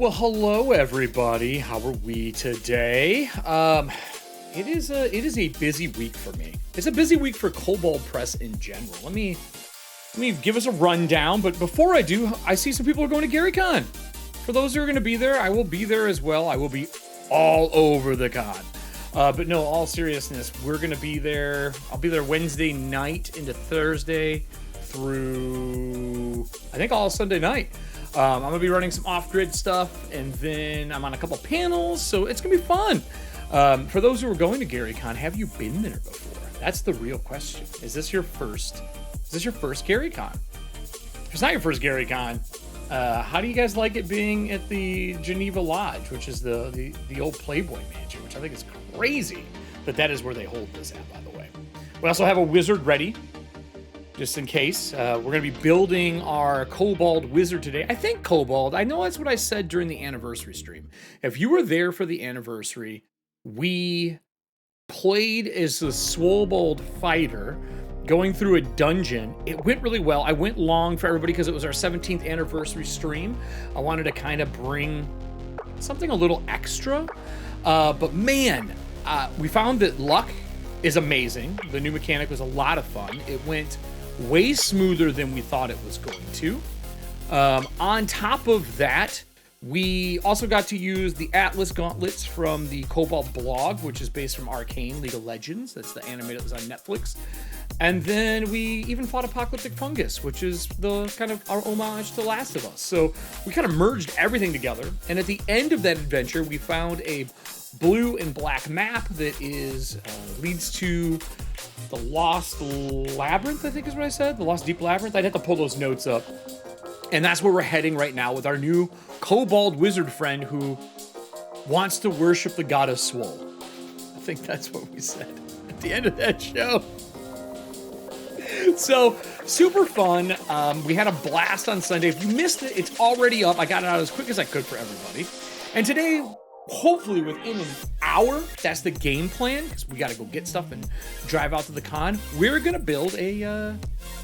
Well, hello everybody. How are we today? It is a busy week for me. It's a busy week for Kobold Press in general. Let me give us a rundown, but before I do, I see some people are going to GaryCon. For those who are going to be there, I will be there as well. I will be all over the con. But no, all seriousness, we're going to be there. I'll be there Wednesday night into Thursday through, I think, all Sunday night. I'm going to be running some off-grid stuff, and then I'm on a couple panels, so it's going to be fun. For those who are going to GaryCon, have you been there before? That's the real question. Is this your first GaryCon? If it's not your first GaryCon, how do you guys like it being at the Geneva Lodge, which is the old Playboy Mansion, which I think is crazy that is where they hold this at, by the way. We also have a wizard ready, just in case. We're going to be building our Kobold Wizard today. I think Kobold, I know that's what I said during the anniversary stream. If you were there for the anniversary, we played as the swol fighter going through a dungeon. It went really well. I went long for everybody because it was our 17th anniversary stream. I wanted to kind of bring something a little extra. But man, we found that luck is amazing. The new mechanic was a lot of fun. It went way smoother than we thought it was going to. On top of that, we also got to use the Atlas gauntlets from the Kobold blog, which is based from Arcane League of Legends. That's the anime that was on Netflix. And then we even fought Apocalyptic Fungus, which is the kind of our homage to Last of Us. So we kind of merged everything together. And at the end of that adventure, we found a blue and black map that is leads to the Lost Labyrinth, I think is what I said. The Lost Deep Labyrinth. I'd have to pull those notes up. And that's where we're heading right now with our new Kobold Wizard friend who wants to worship the goddess Swol. I think that's what we said at the end of that show. So, super fun. We had a blast on Sunday. If you missed it, it's already up. I got it out as quick as I could for everybody. And today, hopefully within an hour, that's the game plan, because we got to go get stuff and drive out to the con. We're going to build a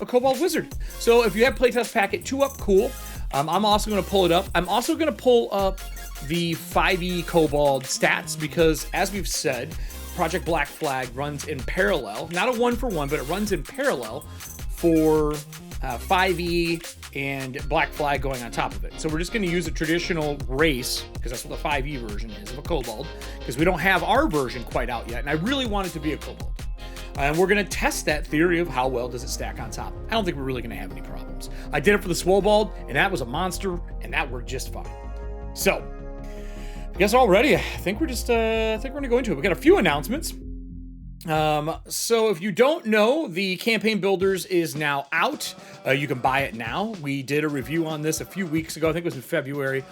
Kobold Wizard. So if you have Playtest Packet 2 up, cool. I'm also going to pull it up. I'm also going to pull up the 5e Kobold stats, because as we've said, Project Black Flag runs in parallel. Not a 1-for-1, but it runs in parallel for 5e and Black Flag going on top of it. So we're just going to use a traditional race, because that's what the 5e version is of a Kobold, because we don't have our version quite out yet, and I really want it to be a Kobold. And we're going to test that theory of how well does it stack on top. I don't think we're really going to have any problems. I did it for the Swobald, and that was a monster, and that worked just fine. So, I guess already, I think we're going to go into it. We got a few announcements. So if you don't know, the Campaign Builders is now out. You can buy it now. We did a review on this a few weeks ago. I think it was in February.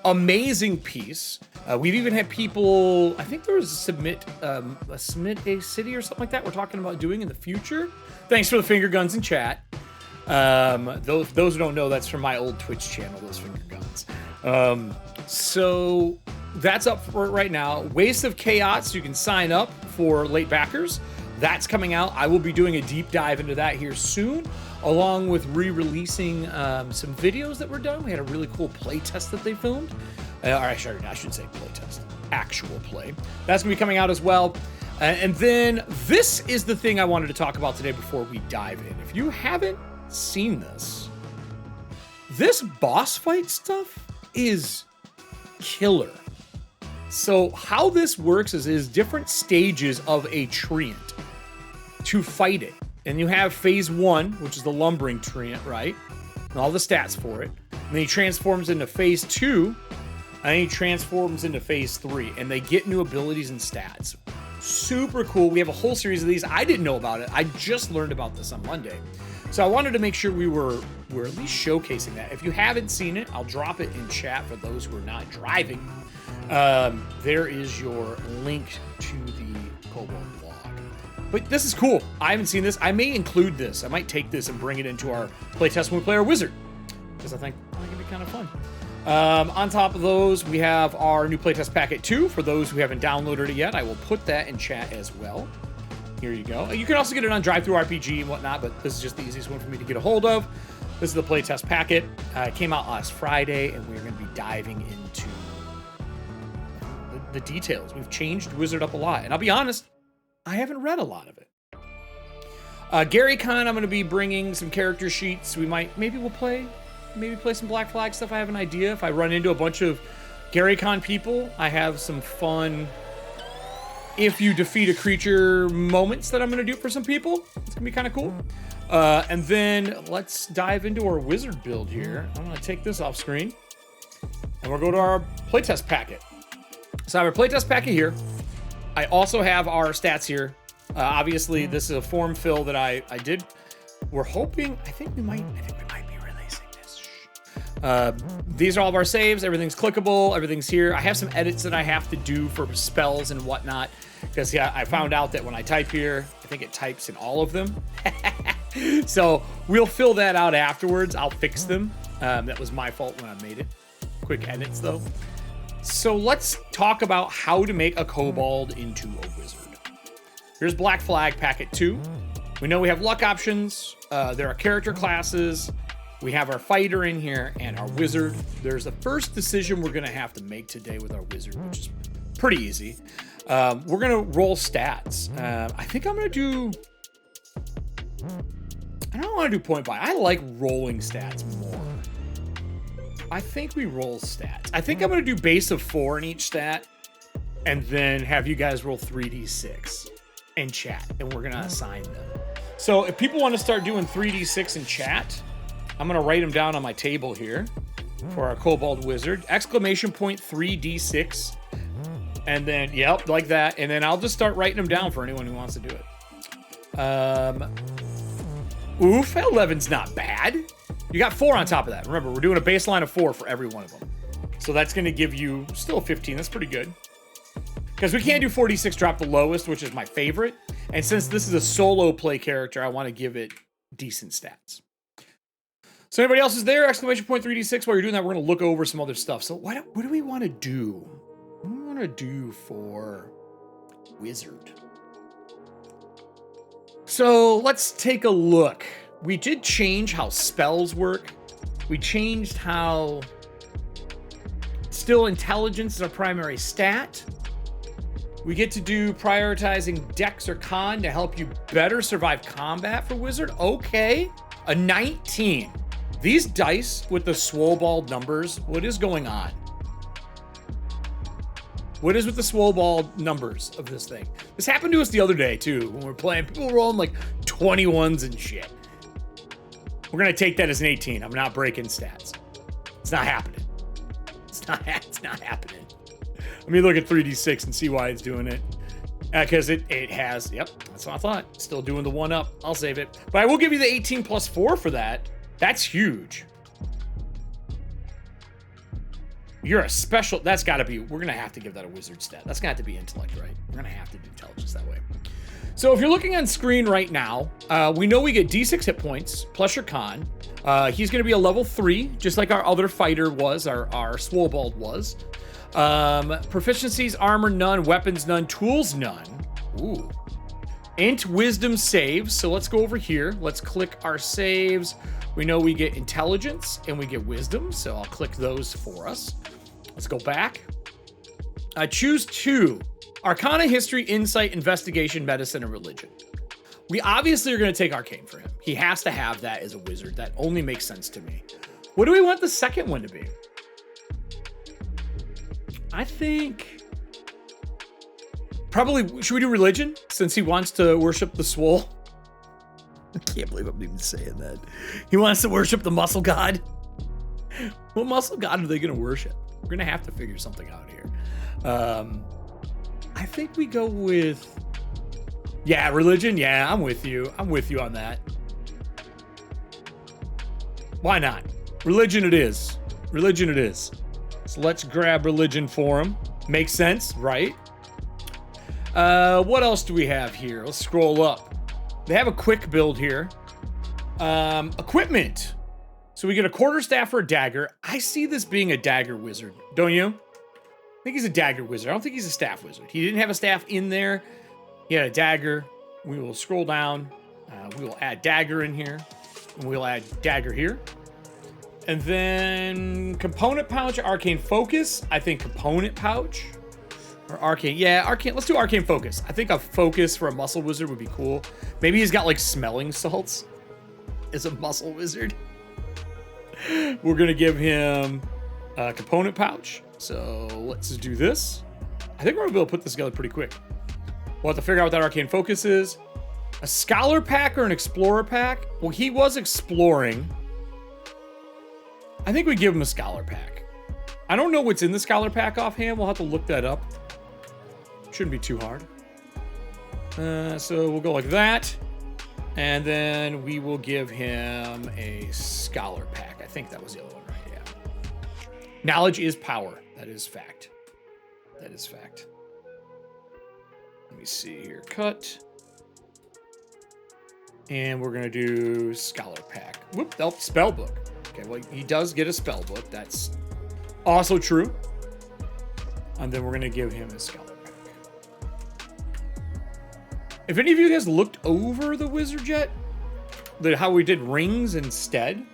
Amazing piece. We've even had people, I think there was a submit a city or something like that we're talking about doing in the future. Thanks for the finger guns in chat. Those who don't know, that's from my old Twitch channel, those finger guns. So that's up for it right now. Waste of Chaos, you can sign up for late backers. That's coming out. I will be doing a deep dive into that here soon, along with re-releasing some videos that were done. We had a really cool play test that they filmed. Or actually, I should say play test. Actual play. That's going to be coming out as well. And then this is the thing I wanted to talk about today before we dive in. If you haven't seen this boss fight stuff is killer. So how this works is different stages of a treant to fight it. And you have phase 1, which is the lumbering treant, right? And all the stats for it. And then he transforms into phase 2, and then he transforms into phase 3. And they get new abilities and stats. Super cool. We have a whole series of these. I didn't know about it. I just learned about this on Monday. So I wanted to make sure we're at least showcasing that. If you haven't seen it, I'll drop it in chat for those who are not driving. There is your link to the Kobold blog. But this is cool. I haven't seen this. I may include this. I might take this and bring it into our playtest when we play our wizard, because I think it'd be kind of fun. On top of those, we have our new playtest packet 2. For those who haven't downloaded it yet, I will put that in chat as well. Here you go. You can also get it on Drive-Thru RPG and whatnot, but this is just the easiest one for me to get a hold of. This is the playtest packet. It came out last Friday, and we're going to be diving into the details. We've changed Wizard up a lot, and I'll be honest, I haven't read a lot of it. Gary Con, I'm going to be bringing some character sheets. Maybe we'll play some Black Flag stuff. I have an idea. If I run into a bunch of Gary Con people, I have some fun if you defeat a creature moments that I'm going to do for some people. It's going to be kind of cool. And then let's dive into our wizard build here. I'm going to take this off screen, and we'll go to our playtest packet. So I have our playtest packet here. I also have our stats here. Obviously, this is a form fill that I did. We're hoping, I think we might be releasing this. These are all of our saves. Everything's clickable. Everything's here. I have some edits that I have to do for spells and whatnot. Because, yeah, I found out that when I type here, I think it types in all of them. So we'll fill that out afterwards. I'll fix them. That was my fault when I made it. Quick edits, though. So let's talk about how to make a kobold into a wizard. Here's Black Flag Packet 2. We know we have luck options. There are character classes. We have our fighter in here and our wizard. There's the first decision we're going to have to make today with our wizard, which is pretty easy. We're going to roll stats. I think I'm going to do... I don't want to do point buy. I like rolling stats more. I think we roll stats. I think I'm going to do base of 4 in each stat and then have you guys roll 3d6 in chat, and we're going to assign them. So if people want to start doing 3d6 in chat, I'm going to write them down on my table here for our Kobold Wizard. Exclamation point 3d6. And then, yep, like that. And then I'll just start writing them down for anyone who wants to do it. Oof, 11's not bad. You got 4 on top of that. Remember, we're doing a baseline of 4 for every one of them. So that's going to give you still 15. That's pretty good. Because we can't do 46 drop the lowest, which is my favorite. And since this is a solo play character, I want to give it decent stats. So anybody else is there? Exclamation point 3d6. While you're doing that, we're going to look over some other stuff. So what do we want to do? What do we want to do for wizard? So let's take a look. We did change how spells work. We changed how still intelligence is our primary stat. We get to do prioritizing dex or con to help you better survive combat for wizard. Okay, a 19. These dice with the swole numbers, what is going on? What is with the swole numbers of this thing? This happened to us the other day too, when we were playing. People were rolling like 21s and shit. We're gonna take that as an 18. I'm not breaking stats. It's not happening. It's not happening. Let me look at 3d6 and see why it's doing it. Because it has, yep, that's what I thought. Still doing the 1-up. I'll save it. But I will give you the 18 plus 4 for that. That's huge. You're a special, that's gotta be, we're gonna have to give that a wizard stat. That's gonna have to be intellect, right? We're gonna have to do intelligence that way. So if you're looking on screen right now, we know we get D6 hit points plus your con. He's gonna be a level 3, just like our other fighter was, our Swobold was. Proficiencies, armor none, weapons none, tools none. Ooh. Int wisdom saves. So let's go over here. Let's click our saves. We know we get intelligence and we get wisdom. So I'll click those for us. Let's go back. Choose 2. Arcana, history, insight, investigation, medicine, and religion. We obviously are going to take arcane for him. He has to have that as a wizard. That only makes sense to me. What do we want the second one to be? I think probably, should we do religion since he wants to worship the swole? I can't believe I'm even saying that. He wants to worship the muscle god. What muscle god are they going to worship? We're going to have to figure something out here. I think we go with, yeah, religion. Yeah, I'm with you. I'm with you on that. Why not? Religion it is. Religion it is. So let's grab religion for him. Makes sense, right? What else do we have here? Let's scroll up. They have a quick build here. Equipment. So we get a quarterstaff or a dagger. I see this being a dagger wizard, don't you? I think he's a dagger wizard. I don't think he's a staff wizard. He didn't have a staff in there. He had a dagger. We will scroll down. We will add dagger in here. And we'll add dagger here. And then component pouch, arcane focus. I think component pouch or arcane. Yeah, arcane. Let's do arcane focus. I think a focus for a muscle wizard would be cool. Maybe he's got like smelling salts as a muscle wizard. We're going to give him a component pouch. So let's do this. I think we're going to be able to put this together pretty quick. We'll have to figure out what that arcane focus is. A scholar pack or an explorer pack? Well, he was exploring. I think we give him a scholar pack. I don't know what's in the scholar pack offhand. We'll have to look that up. Shouldn't be too hard. So we'll go like that. And then we will give him a scholar pack. I think that was the other one, right? Yeah. Knowledge is power. That is fact. That is fact. Let me see here. Cut. And we're going to do scholar pack. Whoop, oh, spell book. Okay, well, he does get a spell book. That's also true. And then we're going to give him a scholar pack. If any of you guys looked over the wizard yet, how we did rings instead,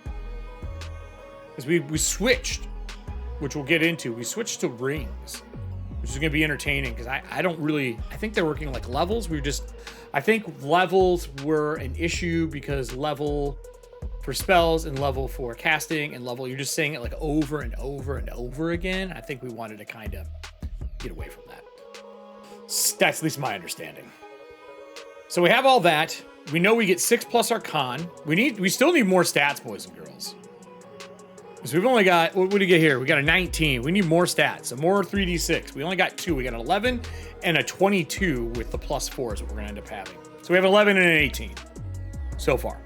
because we switched, which we'll get into. We switched to rings, which is going to be entertaining because I don't really, I think they're working like levels. I think levels were an issue because level for spells and level for casting and level, you're just saying it like over and over and over again. I think we wanted to kind of get away from that. That's at least my understanding. So we have all that. We know we get 6+ Arcane. We still need more stats, boys and girls. So we've only got, what do we get here? We got a 19. We need more stats, so more 3d6. We only got 2. We got an 11 and a 22 with the +4 is what we're gonna end up having. So we have 11 and an 18 so far.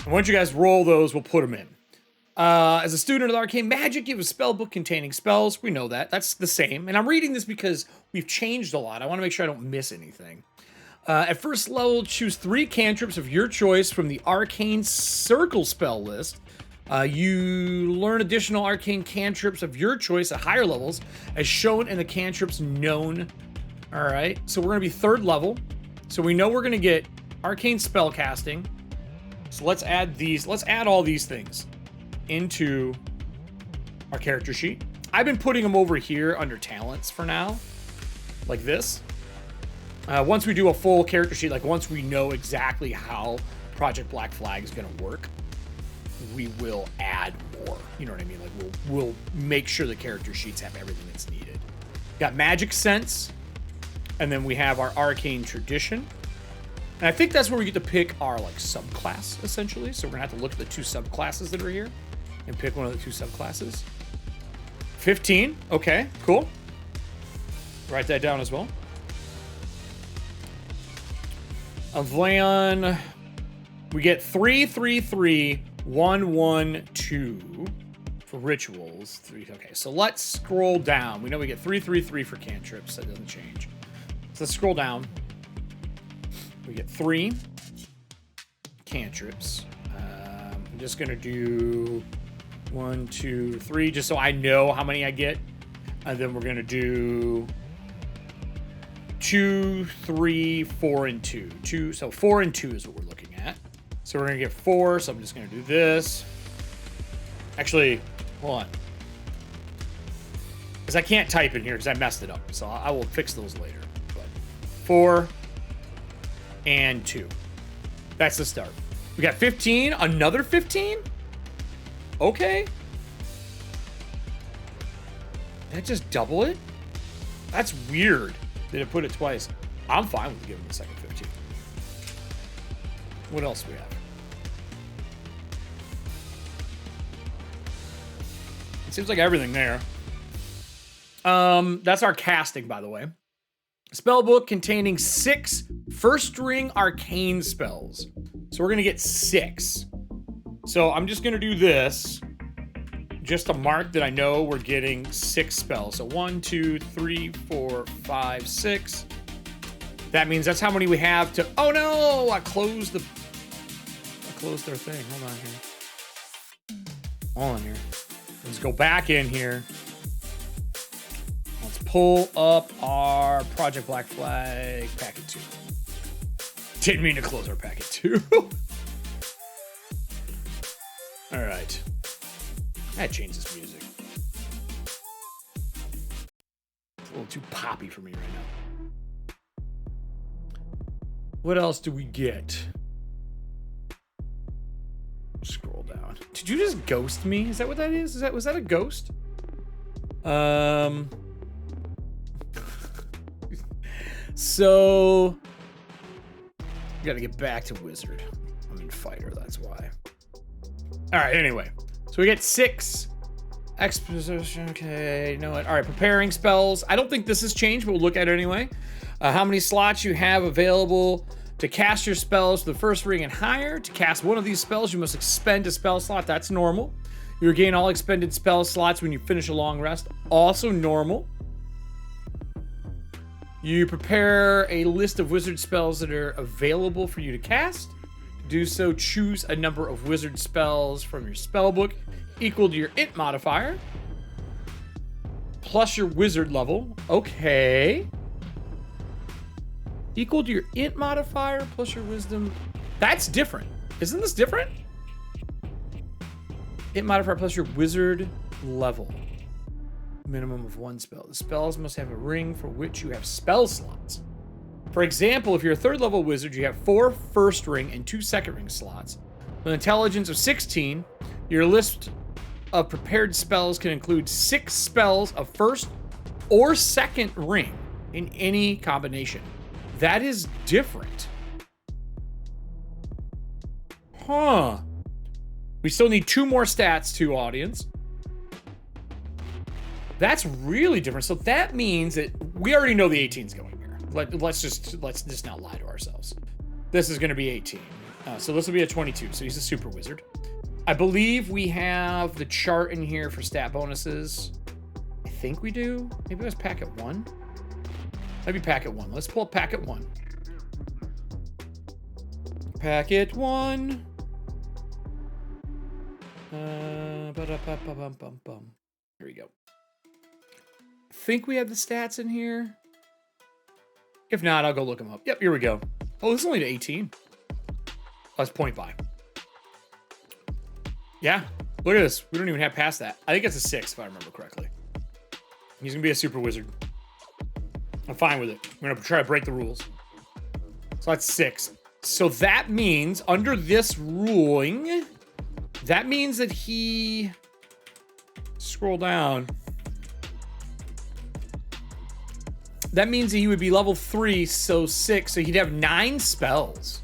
And once you guys roll those, we'll put them in. As a student of arcane magic, you have a spell book containing spells. We know that. That's the same. And I'm reading this because we've changed a lot. I want to make sure I don't miss anything. At first level, choose 3 cantrips of your choice from the arcane circle spell list. You learn additional arcane cantrips of your choice at higher levels, as shown in the cantrips known. All right, so we're going to be 3rd level. So we know we're going to get arcane spell casting. So let's add these. Let's add all these things into our character sheet. I've been putting them over here under talents for now, like this. Once we do a full character sheet, like once we know exactly how Project Black Flag is going to work, we will add more. You know what I mean? Like we'll make sure the character sheets have everything that's needed. Got magic sense, and then we have our arcane tradition. And I think that's where we get to pick our like subclass essentially. So we're gonna have to look at the 2 subclasses that are here and pick one of the 2 subclasses. 15. Okay, cool. Write that down as well. Avlan, we get 3, 3, 3, 1, 1, 2 for rituals. 3. Okay, so let's scroll down. We know we get 3, 3, 3 for cantrips. That doesn't change. So let's scroll down. We get 3 cantrips. I'm just gonna do 1, 2, 3, just so I know how many I get. And then we're gonna do 2, 3, 4, and 2. So 4 and 2 is what we're looking at. So we're gonna get 4. So I'm just gonna do this. Actually, hold on, because I can't type in here because I messed it up. So I will fix those later. But 4 and 2. That's the start. We got 15, another 15? Okay. Did I just double it? That's weird. Did it put it twice? I'm fine with giving the second 15. What else do we have? It seems like everything there. That's our casting, by the way. Spellbook containing 6 first-ring arcane spells. So we're going to get 6. So I'm just going to do this just to mark that I know we're getting 6 spells. So 1, 2, 3, 4, 5, 6. That means that's how many we have to... Oh, no! I closed their thing. Hold on here. Hold on here. Let's go back in here. Let's pull up our Project Black Flag packet 2. Didn't mean to close our packet 2. right. That changes music. It's a little too poppy for me right now. What else do we get? Scroll down. Did you just ghost me? Is that what that is? Was that a ghost? So we gotta get back to wizard. I mean fighter, that's why. Alright, anyway. So we get 6 exposition. Okay, you know what? Alright, preparing spells. I don't think this has changed, but we'll look at it anyway. How many slots you have available to cast your spells to the first ring and higher. To cast one of these spells, you must expend a spell slot. That's normal. You regain all expended spell slots when you finish a long rest. Also normal. You prepare a list of wizard spells that are available for you to cast. To do so, choose a number of wizard spells from your spell book equal to your int modifier plus your wizard level. Okay. Equal to your int modifier plus your wisdom. That's different. Isn't this different? Int modifier plus your wizard level. Minimum of 1 spell. The spells must have a ring for which you have spell slots. For example, if you're a 3rd level wizard, you have 4 first ring and 2 second ring slots. With an intelligence of 16, your list of prepared spells can include 6 spells of first or second ring in any combination. That is different. Huh. We still need 2 more stats to audience. That's really different. So that means that we already know the 18's going here. Let's just not lie to ourselves. This is going to be 18. So this will be a 22. So he's a super wizard. I believe we have the chart in here for stat bonuses. I think we do. Maybe it was packet 1. Maybe packet 1. Let's pull up packet 1. Packet 1. Here we go. I think we have the stats in here. If not, I'll go look them up. Yep, here we go. Oh, this is only to 18. Let's point by. Yeah, look at this. We don't even have past that. I think it's a 6, if I remember correctly. He's going to be a super wizard. I'm fine with it. We're going to try to break the rules. So that's 6. So that means, under this ruling, that means that he... Scroll down. That means that he would be level 3, so 6. So he'd have 9 spells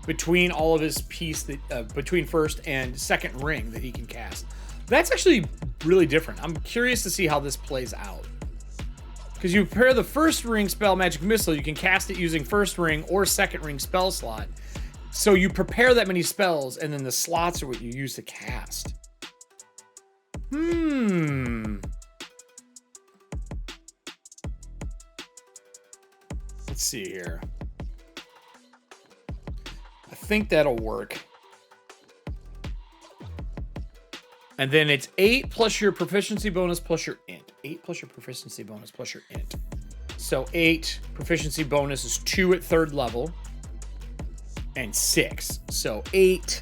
between all of his piece that between first and second ring that he can cast. That's actually really different. I'm curious to see how this plays out. Because you prepare the first ring spell magic missile, you can cast it using first ring or second ring spell slot. So you prepare that many spells, and then the slots are what you use to cast. Let's see here. I think that'll work. And then it's 8 plus your proficiency bonus plus your int. 8 plus your proficiency bonus plus your int. So 8 proficiency bonus is 2 at 3rd level. And 6. So 8,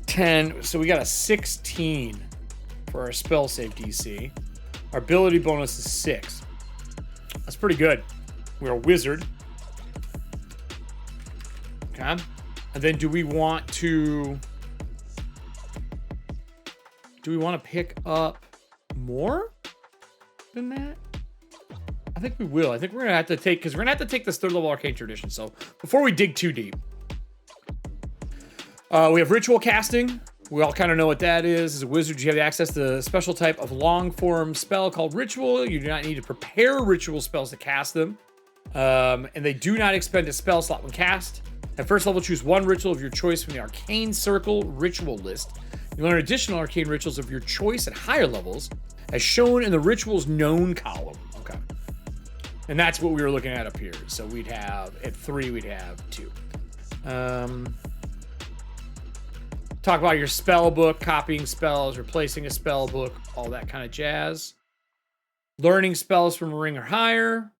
10. So we got a 16 for our spell save DC. Our ability bonus is 6. That's pretty good. We're a wizard. Okay. And then do we want to pick up more than that? I think we will. I think we're going to have to take, because we're going to have to take this 3rd level arcane tradition. So before we dig too deep, we have ritual casting. We all kind of know what that is. As a wizard, you have access to a special type of long form spell called ritual. You do not need to prepare ritual spells to cast them. And they do not expend a spell slot when cast. At 1st level, choose 1 ritual of your choice from the Arcane Circle ritual list. You learn additional arcane rituals of your choice at higher levels, as shown in the rituals known column. Okay. And that's what we were looking at up here. So we'd have, at 3, we'd have 2. Talk about your spell book, copying spells, replacing a spell book, all that kind of jazz. Learning spells from a ring or higher.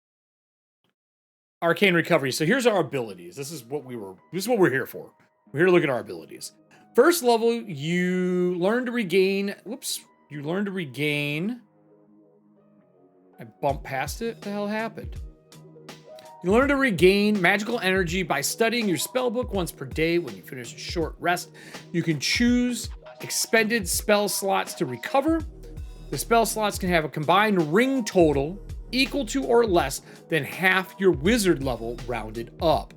Arcane recovery. So here's our abilities. This is what we're here for. We're here to look at our abilities. First level, you learn to regain. Whoops. You learn to regain. I bumped past it. What the hell happened? You learn to regain magical energy by studying your spell book once per day. When you finish a short rest, you can choose expended spell slots to recover. The spell slots can have a combined ring total equal to or less than half your wizard level rounded up.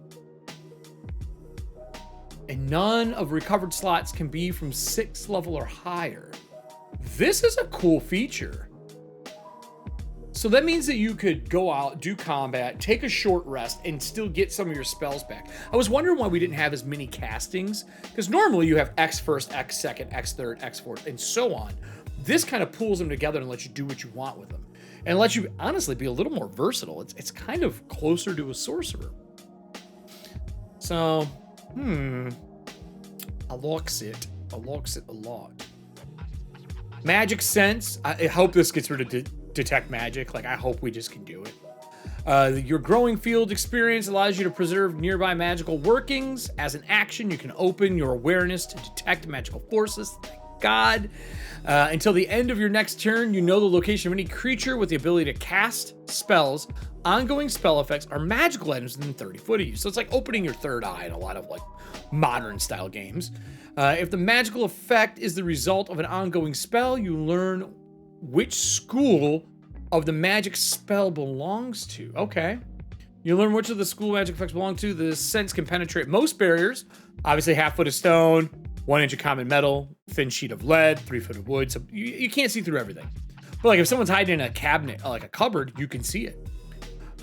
And none of recovered slots can be from 6th level or higher. This is a cool feature. So that means that you could go out, do combat, take a short rest, and still get some of your spells back. I was wondering why we didn't have as many castings, because normally you have X first, X second, X third, X fourth, and so on. This kind of pulls them together and lets you do what you want with them. And lets you, honestly, be a little more versatile. It's kind of closer to a sorcerer. So, I likes it. I likes it a lot. Magic Sense. I hope this gets rid of detect magic. Like, I hope we just can do it. Your growing field experience allows you to preserve nearby magical workings. As an action, you can open your awareness to detect magical forces. Thank God. Until the end of your next turn, you know the location of any creature with the ability to cast spells. Ongoing spell effects are magical items within 30 foot of you. So it's like opening your third eye in a lot of like modern style games. If the magical effect is the result of an ongoing spell, you learn which school of the magic spell belongs to. Okay. You learn which of the school magic effects belong to. The sense can penetrate most barriers. Obviously, half foot of stone, 1 inch of common metal, thin sheet of lead, 3 foot of wood. So you can't see through everything. But like if someone's hiding in a cabinet, like a cupboard, you can see it.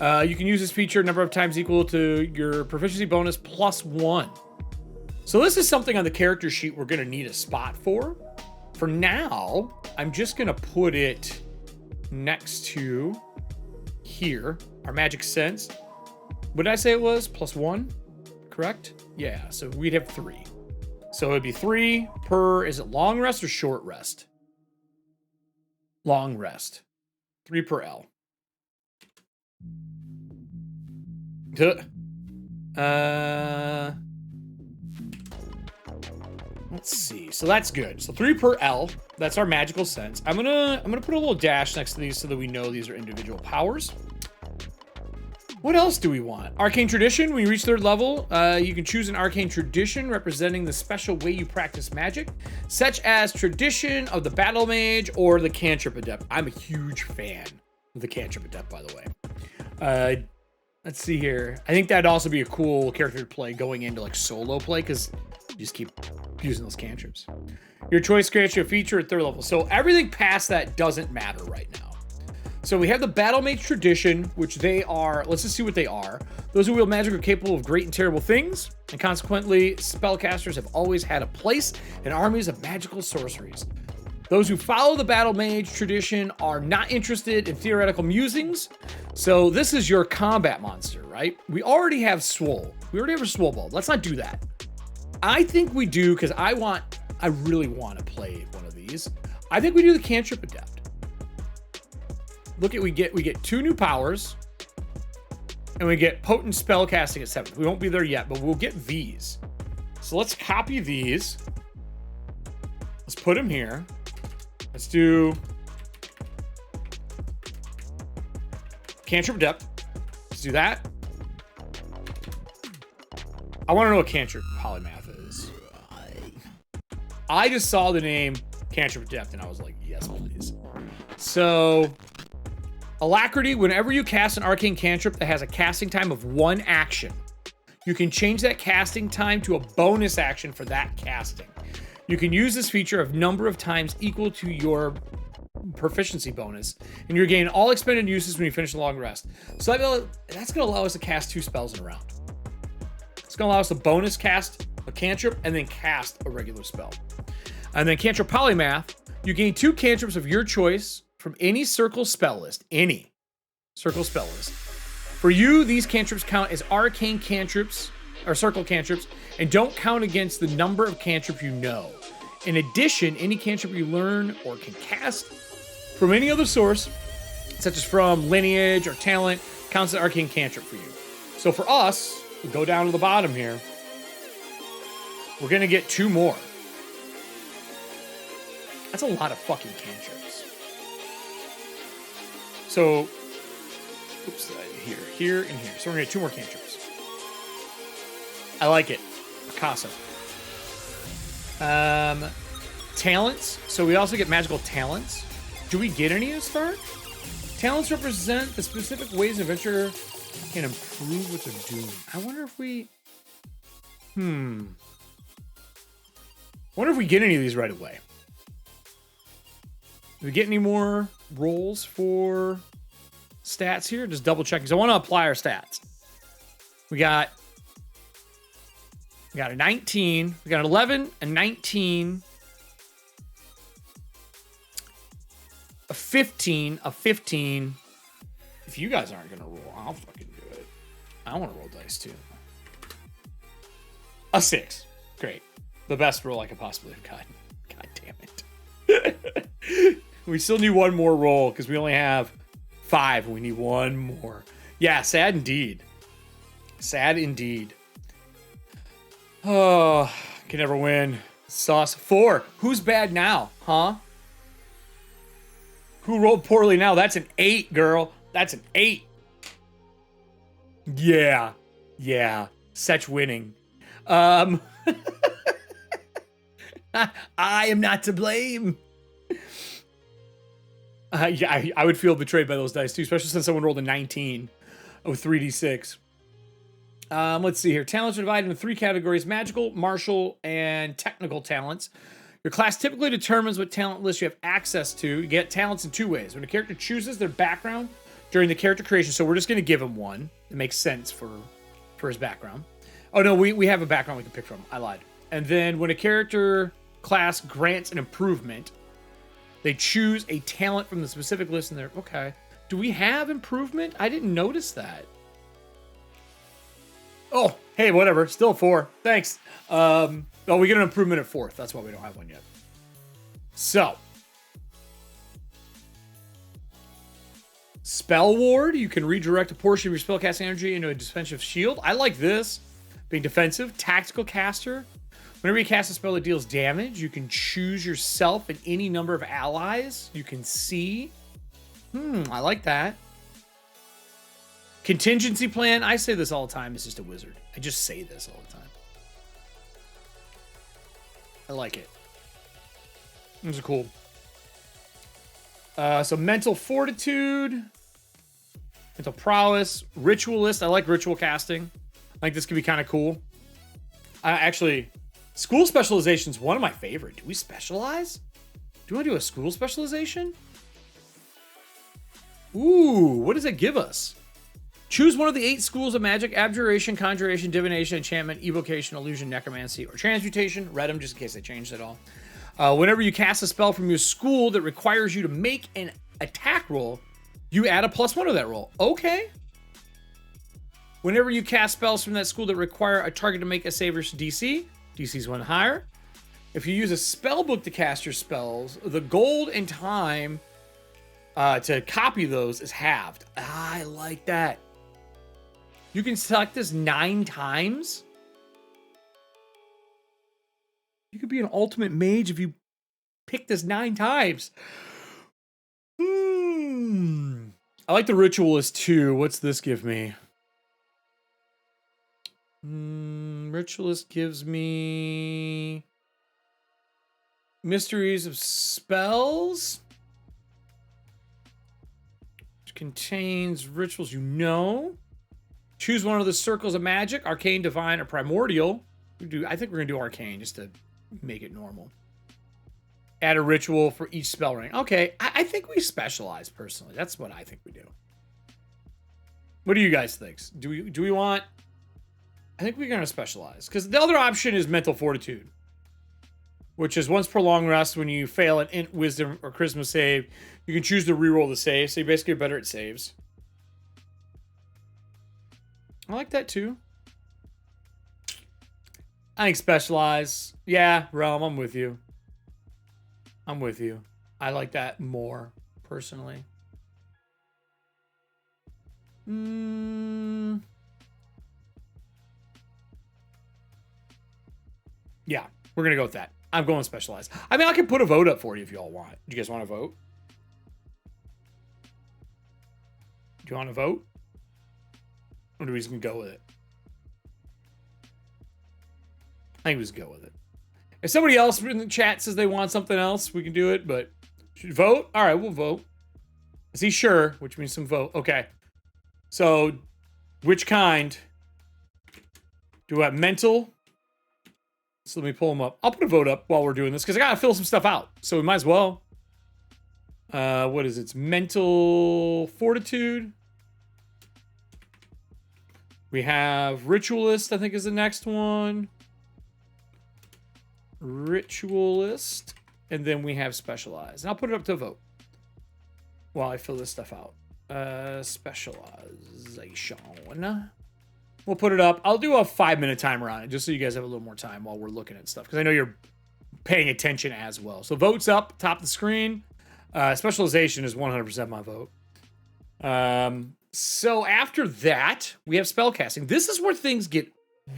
You can use this feature a number of times equal to your proficiency bonus +1. So this is something on the character sheet we're going to need a spot for. For now, I'm just going to put it next to here, our magic sense. What did I say it was? +1, correct? Yeah, so we'd have 3. So it'd be 3 per, is it long rest or short rest? Long rest. 3 per L. Let's see. So that's good. So 3 per L. That's our magical sense. I'm gonna put a little dash next to these so that we know these are individual powers. What else do we want? Arcane Tradition. When you reach 3rd level, you can choose an Arcane Tradition representing the special way you practice magic, such as Tradition of the Battle Mage or the Cantrip Adept. I'm a huge fan of the Cantrip Adept, by the way. Let's see here. I think that'd also be a cool character to play going into like solo play, because you just keep using those cantrips. Your choice grants you a feature at 3rd level. So everything past that doesn't matter right now. So we have the Battle Mage Tradition, which they are, let's just see what they are. Those who wield magic are capable of great and terrible things, and consequently, spellcasters have always had a place in armies of magical sorceries. Those who follow the Battle Mage Tradition are not interested in theoretical musings. So this is your combat monster, right? We already have swol. We already have a swol bulb. Let's not do that. I think we do, because I really want to play one of these. I think we do the Cantrip Adept. Look at, we get 2 new powers, and we get potent spell casting at 7th. We won't be there yet, but we'll get these. So let's copy these. Let's put them here. Let's do Cantrip Adept. Let's do that. I want to know what Cantrip Polymath is. I just saw the name Cantrip Adept and I was like, yes, please. So, Alacrity, whenever you cast an arcane cantrip that has a casting time of 1 action, you can change that casting time to a bonus action for that casting. You can use this feature of number of times equal to your proficiency bonus, and you're gaining all expended uses when you finish a long rest. So that's going to allow us to cast 2 spells in a round. It's going to allow us to bonus cast a cantrip and then cast a regular spell. And then Cantrip Polymath, you gain 2 cantrips of your choice from any circle spell list. Any circle spell list. For you, these cantrips count as arcane cantrips, or circle cantrips, and don't count against the number of cantrips you know. In addition, any cantrip you learn or can cast from any other source, such as from lineage or talent, counts as arcane cantrip for you. So for us, we go down to the bottom here. We're going to get 2 more. That's a lot of fucking cantrips. So, oops, here, and here. So we're gonna get 2 more cantrips. I like it. Picasso. Talents. So we also get magical talents. Do we get any to start? Talents represent the specific ways an adventurer can improve what they're doing. I wonder if we... wonder if we get any of these right away. Do we get any more rolls for stats here? Just double check because I want to apply our stats. We got a 19. We got an 11, a 19, a 15, a 15. If you guys aren't going to roll, I'll fucking do it. I want to roll dice too. A 6. Great. The best roll I could possibly have gotten. God damn it. We still need one more roll because we only have 5 and we need one more. Yeah, sad indeed. Sad indeed. Oh, can never win. Sauce 4. Who's bad now, huh? Who rolled poorly now? That's an 8, girl. That's an 8. Yeah. Yeah. Such winning. I am not to blame. Yeah, I would feel betrayed by those dice too, especially since someone rolled a 19 with 3d6. Let's see here. Talents are divided into 3 categories: magical, martial, and technical talents. Your class typically determines what talent list you have access to. You get talents in 2 ways. When a character chooses their background during the character creation, so we're just going to give him one. It makes sense for his background. Oh no, we have a background we can pick from. I lied. And then when a character class grants an improvement, they choose a talent from the specific list in there. Okay. Do we have improvement? I didn't notice that. Oh, hey, whatever. Still 4. Thanks. Oh, we get an improvement at 4th. That's why we don't have one yet. So. Spell Ward. You can redirect a portion of your spellcasting energy into a defensive shield. I like this. Being defensive. Tactical Caster. Whenever you cast a spell that deals damage, you can choose yourself and any number of allies you can see. I like that. Contingency plan. I say this all the time. It's just a wizard. I just say this all the time. I like it. Those are cool. So mental fortitude, mental prowess, ritualist. I like ritual casting. I think this could be kind of cool. Actually, school specialization is one of my favorite. Do we specialize? Do you want to do a school specialization? Ooh, what does it give us? Choose one of the 8 schools of magic: abjuration, conjuration, divination, enchantment, evocation, illusion, necromancy, or transmutation. Read them just in case I changed it all. Whenever you cast a spell from your school that requires you to make an attack roll, you add a +1 to that roll. Okay. Whenever you cast spells from that school that require a target to make a save versus DC, DC's 1 higher. If you use a spell book to cast your spells, the gold and time to copy those is halved. I like that. You can select this 9 times. You could be an ultimate mage if you pick this 9 times. I like the ritualist too. What's this give me? Ritualist gives me mysteries of spells, which contains rituals you know. Choose one of the circles of magic: arcane, divine, or primordial. I think we're gonna do arcane just to make it normal. Add a ritual for each spell rank. Okay, I think we specialize personally. That's what I think we do. What do you guys think? Do we want? I think we're gonna specialize because the other option is mental fortitude, which is once per long rest when you fail an int, wisdom, or charisma save, you can choose to reroll the save. So you basically are better at saves. I like that too. I think specialize. Yeah, Realm, I'm with you. I'm with you. I like that more, personally. Yeah, we're going to go with that. I'm going specialized. I mean, I can put a vote up for you if you all want. Do you guys want to vote? Do you want to vote? Or do we just go with it? I think we just go with it. If somebody else in the chat says they want something else, we can do it, but should we vote? All right, we'll vote. Is he sure? Which means some vote. Okay. So, which kind? Do I have mental? So let me pull them up. I'll put a vote up while we're doing this because I got to fill some stuff out. So we might as well. What is it? It's mental fortitude. We have ritualist, I think is the next one. Ritualist. And then we have specialized. And I'll put it up to a vote while I fill this stuff out. Specialization. We'll put it up. I'll do a 5-minute timer on it just so you guys have a little more time while we're looking at stuff because I know you're paying attention as well. So votes up, top of the screen. Specialization is 100% my vote. So after that, we have spellcasting. This is where things get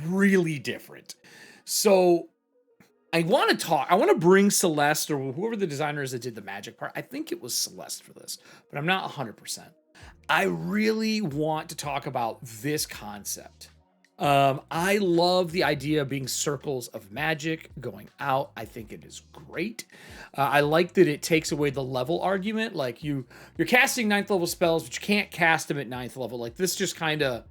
really different. So I want to bring Celeste or whoever the designer is that did the magic part. I think it was Celeste for this, but I'm not 100%. I really want to talk about this concept. I love the idea of being circles of magic going out. I think it is great. I like that it takes away the level argument. Like you're casting 9th level spells, but you can't cast them at 9th level. Like this just kind of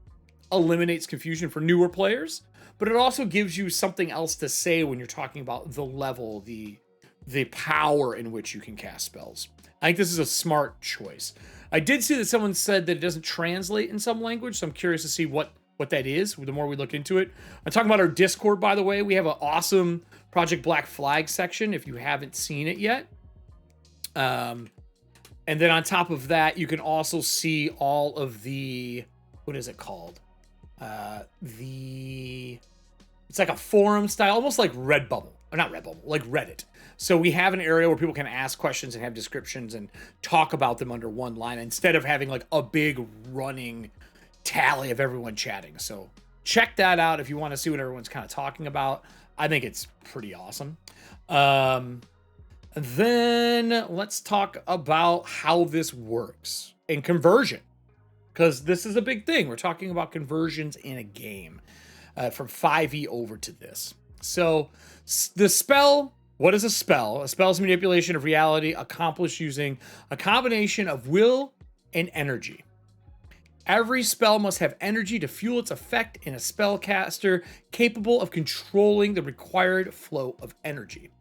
eliminates confusion for newer players, but it also gives you something else to say when you're talking about the level, the power in which you can cast spells. I think this is a smart choice. I did see that someone said that it doesn't translate in some language, so I'm curious to see what that is the more we look into it. I'm talking about our Discord, by the way. We have an awesome Project Black Flag section if you haven't seen it yet. And then on top of that, you can also see all of the, what is it called? It's like a forum style, almost like Redbubble. Or not Redbubble, like Reddit. So we have an area where people can ask questions and have descriptions and talk about them under one line instead of having like a big running tally of everyone chatting. So check that out if you want to see what everyone's kind of talking about. I think it's pretty awesome. Then let's talk about how this works in conversion, because this is a big thing. We're talking about conversions in a game from 5e over to this. So the spell, what is a spell? A spell is manipulation of reality accomplished using a combination of will and energy. Every spell must have energy to fuel its effect in a spellcaster capable of controlling the required flow of energy.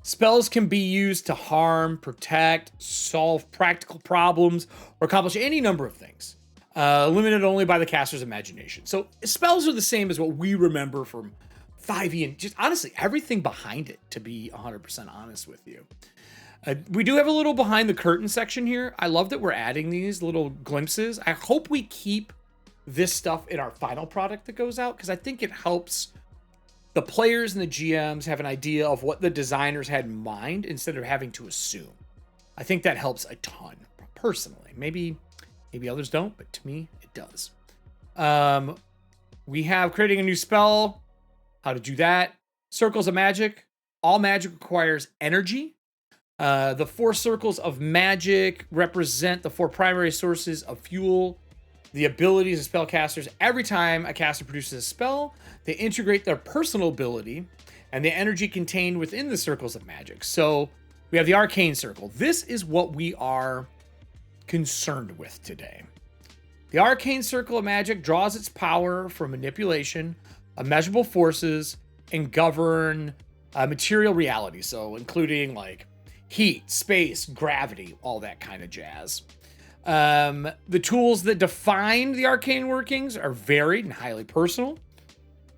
Spells can be used to harm, protect, solve practical problems, or accomplish any number of things, limited only by the caster's imagination. So spells are the same as what we remember from 5e and just honestly everything behind it, to be 100% honest with you. We do have a little behind the curtain section here. I love that we're adding these little glimpses. I hope we keep this stuff in our final product that goes out because I think it helps the players and the GMs have an idea of what the designers had in mind instead of having to assume. I think that helps a ton, personally. Maybe others don't, but to me, it does. We have creating a new spell. How to do that. Circles of magic. All magic requires energy. The 4 circles of magic represent the 4 primary sources of fuel. The abilities of spellcasters. Every time a caster produces a spell, they integrate their personal ability and the energy contained within the circles of magic. So we have the arcane circle. This is what we are concerned with today. The arcane circle of magic draws its power from manipulation of measurable forces and govern material reality. So including like heat, space, gravity, all that kind of jazz. The tools that define the arcane workings are varied and highly personal.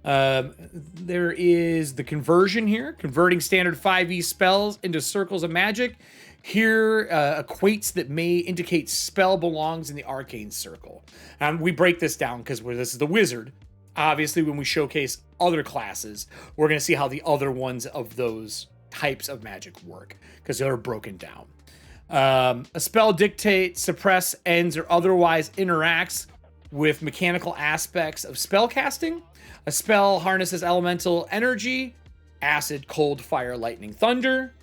There is the conversion here, converting standard 5e spells into circles of magic. Here equates that may indicate spell belongs in the arcane circle. We break this down because this is the wizard. Obviously, when we showcase other classes, we're going to see how the other ones of those types of magic work because they're broken down. A spell dictates, suppress, ends, or otherwise interacts with mechanical aspects of spell casting. A spell harnesses elemental energy acid, cold, fire, lightning, thunder.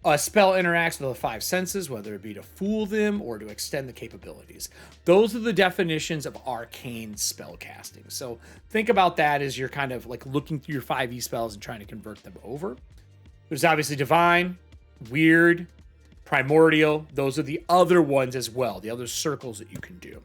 A spell interacts with the 5 senses, whether it be to fool them or to extend the capabilities. Those are the definitions of arcane spell casting. So think about that as you're kind of like looking through your 5e spells and trying to convert them over. There's obviously divine, weird, primordial. Those are the other ones as well, the other circles that you can do.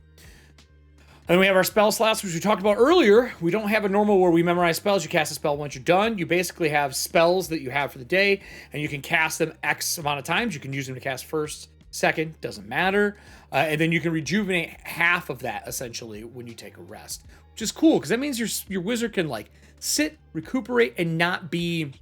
And we have our spell slots, which we talked about earlier. We don't have a normal where we memorize spells. You cast a spell once you're done. You basically have spells that you have for the day, and you can cast them X amount of times. You can use them to cast first, second, doesn't matter. And then you can rejuvenate half of that, essentially, when you take a rest, which is cool, because that means your wizard can, like, sit, recuperate, and not be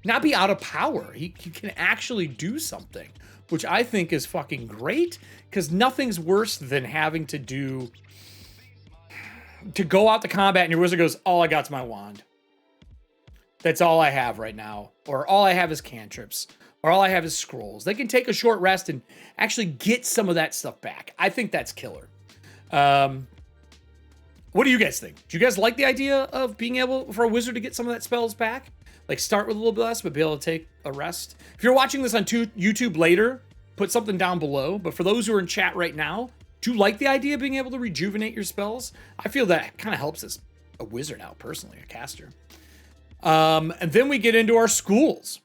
out of power. He can actually do something, which I think is fucking great, because nothing's worse than having to go out to combat and your wizard goes, all I got's my wand. That's all I have right now. Or all I have is cantrips. Or all I have is scrolls. They can take a short rest and actually get some of that stuff back. I think that's killer. What do you guys think? Do you guys like the idea of being able for a wizard to get some of that spells back? Like start with a little bit less, but be able to take a rest. If you're watching this on YouTube later, put something down below. But for those who are in chat right now, do you like the idea of being able to rejuvenate your spells? I feel that kind of helps as a wizard out, personally, a caster. And then we get into our schools.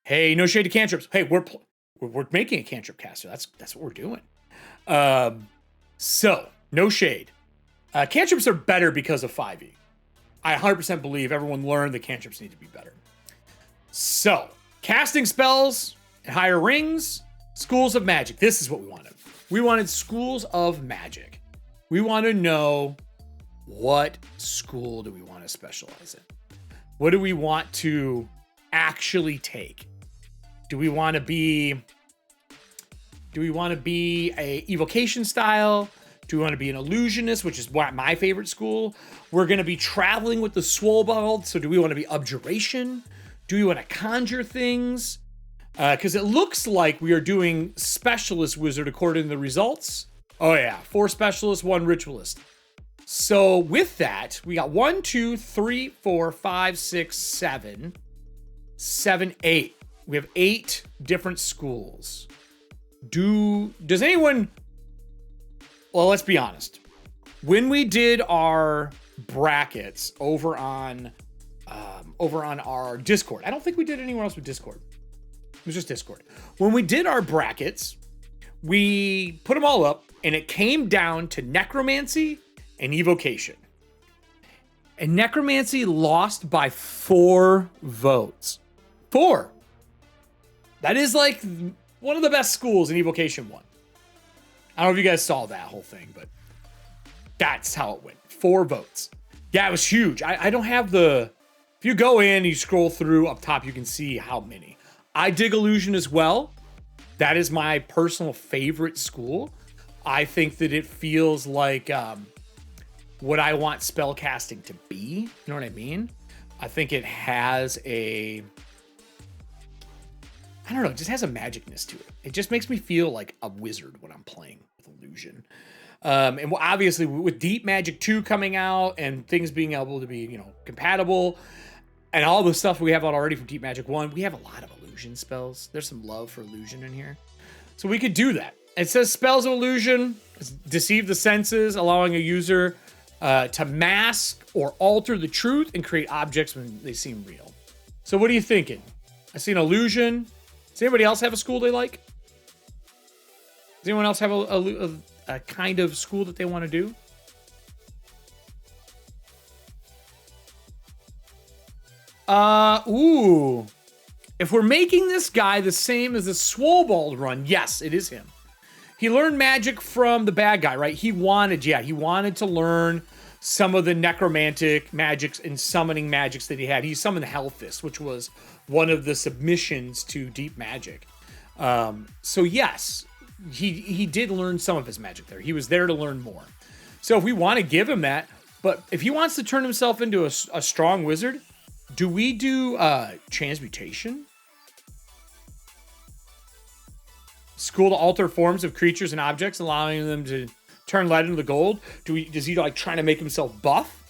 Hey, no shade to cantrips. Hey, we're making a cantrip caster. That's what we're doing. So, no shade. Cantrips are better because of 5e. I 100% believe everyone learned that cantrips need to be better. So, casting spells and higher rings, schools of magic. This is what we wanted. We wanted schools of magic. We want to know, what school do we want to specialize in? What do we want to actually take? Do we want to be a evocation style? Do we want to be an illusionist, which is my favorite school? We're going to be traveling with the swol, so do we want to be abjuration? Do we want to conjure things? Because it looks like we are doing specialist wizard according to the results. Oh yeah, 4 specialists, 1 ritualist. So with that, we got 1, 2, 3, 4, 5, 6, 7, 8. We have 8 different schools. Does anyone? Well, let's be honest. When we did our brackets over on our Discord, I don't think we did anywhere else with Discord. It was just Discord. When we did our brackets, we put them all up, and it came down to necromancy and evocation. And necromancy lost by 4 votes. 4. That is like one of the best schools in evocation 1. I don't know if you guys saw that whole thing, but that's how it went. 4 votes. Yeah, it was huge. I don't have the... If you go in and you scroll through up top, you can see how many. I dig illusion as well. That is my personal favorite school. I think that it feels like what I want spell casting to be. You know what I mean? I think it has a... I don't know, it just has a magicness to it. It just makes me feel like a wizard when I'm playing with illusion. And obviously with Deep Magic 2 coming out and things being able to be, compatible and all the stuff we have out already from Deep Magic 1, we have a lot of illusion spells. There's some love for illusion in here. So we could do that. It says spells of illusion, deceive the senses, allowing a user to mask or alter the truth and create objects when they seem real. So what are you thinking? I see an illusion. Does anybody else have a school they like? Does anyone else have a kind of school that they want to do? Ooh. If we're making this guy the same as the Swobold run, yes, it is him. He learned magic from the bad guy, right? He wanted to learn some of the necromantic magics and summoning magics that he had. He summoned Hellfist, which was one of the submissions to Deep Magic. So yes, he did learn some of his magic there. He was there to learn more. So if we want to give him that, but if he wants to turn himself into a strong wizard, do we do transmutation? School to alter forms of creatures and objects, allowing them to turn lead into the gold. Does he like trying to make himself buff?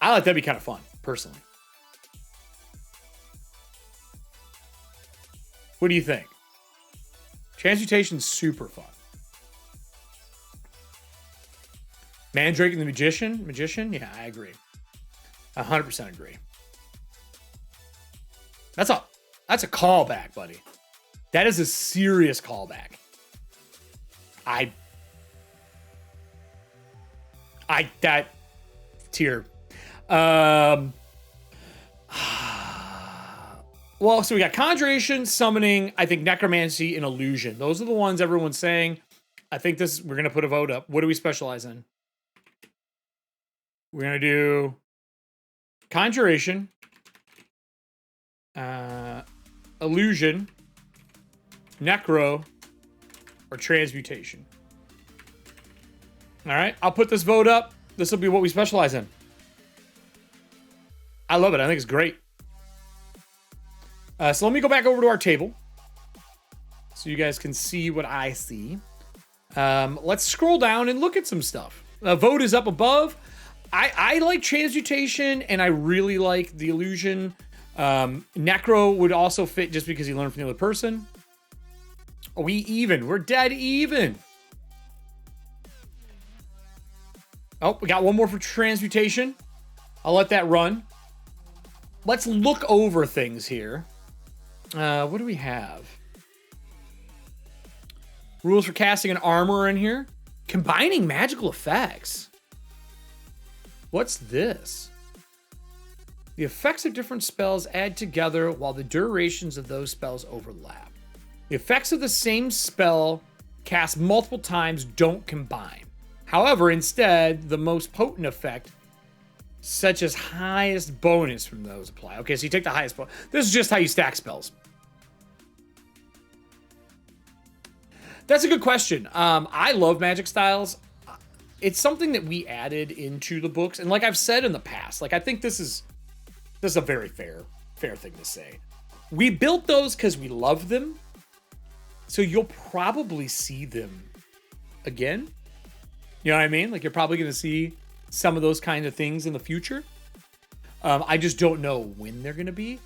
I like that'd be kind of fun. personally. What do you think? Transmutation's super fun. Mandrake and the Magician? Yeah, I agree. 100% agree. That's a callback, buddy. That is a serious callback. That tier. Well, so we got Conjuration, Summoning, I think Necromancy, and Illusion. Those are the ones everyone's saying. I think we're going to put a vote up. What do we specialize in? We're going to do Conjuration, Illusion, Necro, or Transmutation. All right, I'll put this vote up. This will be what we specialize in. I love it. I think it's great. So let me go back over to our table so you guys can see what I see. Let's scroll down and look at some stuff. Vote is up above. I like Transmutation, and I really like the Illusion. Necro would also fit just because you learn from the other person. Are we even? We're dead even. Oh, we got one more for Transmutation. I'll let that run. Let's look over things here. What do we have? Rules for casting an armor in here. Combining magical effects. What's this? The effects of different spells add together while the durations of those spells overlap. The effects of the same spell cast multiple times don't combine. However, instead, the most potent effect, such as highest bonus from those apply. Okay, so you take the highest bonus. This is just how you stack spells. That's a good question. I love magic styles. It's something that we added into the books. And like I've said in the past, like I think this is a very fair thing to say. We built those because we love them. So you'll probably see them again. You know what I mean? Like you're probably going to see some of those kind of things in the future. I just don't know when they're going to be.